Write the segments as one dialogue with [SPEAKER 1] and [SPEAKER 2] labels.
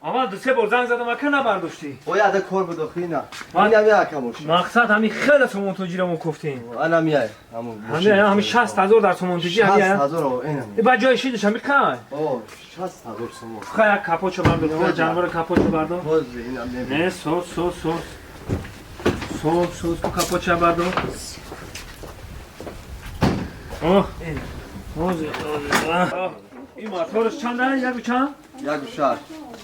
[SPEAKER 1] اما دو سه بار زنگ زدم و که نبرداشتی.
[SPEAKER 2] باید کار بداختی نه. اینم یک ماشین.
[SPEAKER 1] مقصد همین خیلی سومونتوجی رو گفتین.
[SPEAKER 2] الان میای.
[SPEAKER 1] همین 60000 در سومونتوجی همین.
[SPEAKER 2] 60000 اینم.
[SPEAKER 1] این بجای شیدش همین کم.
[SPEAKER 2] اوه 60000 سومون.
[SPEAKER 1] خیلی کاپوچو بردار. جانور کاپوچو بردار.
[SPEAKER 2] باز اینم نمی.
[SPEAKER 1] نه سوس کاپوچو بردار. اوه این موتورش چنده؟ یک چند؟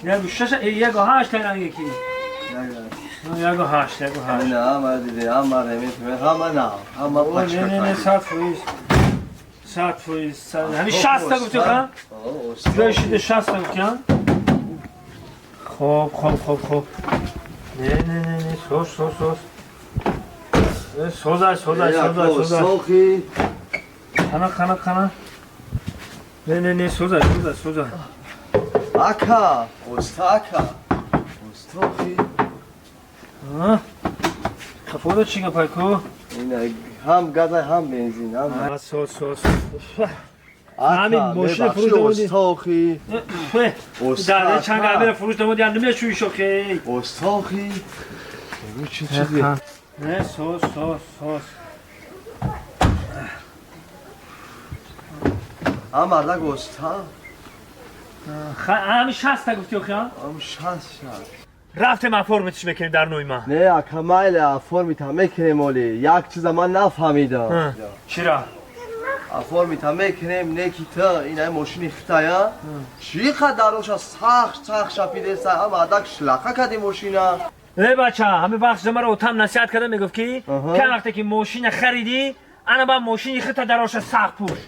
[SPEAKER 2] یک شش.
[SPEAKER 1] یک هشت تنگ یکی. یک هشت.
[SPEAKER 2] نه ما دیدی هم نمیتونه هم نه هم پاچ
[SPEAKER 1] نه 100 فویس همین 60 تا گفتی خان؟ جای شده 60 تا گفتی خان؟ خوب نه سوز
[SPEAKER 2] سوخی
[SPEAKER 1] خانا نه سوز
[SPEAKER 2] اکا استاخی
[SPEAKER 1] خفوده چیگه پایکو؟
[SPEAKER 2] اینه هم گاز هم بنزین هم
[SPEAKER 1] سوز همین ماشین فروش دادی
[SPEAKER 2] استاخی
[SPEAKER 1] داده چند گربه فروش دادی اندمی شوی شوخی
[SPEAKER 2] استاخی بگو چه چیزی
[SPEAKER 1] نه سوز
[SPEAKER 2] هم مردک استا
[SPEAKER 1] همین 60 تا گفتی خیان؟
[SPEAKER 2] هم 60
[SPEAKER 1] رفتم افرمتش بکنیم در نویما
[SPEAKER 2] نه اکمایل فرمیت هم میکنیم ولی یک چیز من نفهمیدم
[SPEAKER 1] چرا؟
[SPEAKER 2] فرمیت هم میکنیم نکی تا این ماشین خطایا چی قدروش سخت شپیده سه هم ادک شلقه کردی ماشینا
[SPEAKER 1] ای بچه همه وقت زمان رو تام نصیحت کرده میگفت که وقتی که ماشین خریدی انا با ماشین خطا دراش سخت پوش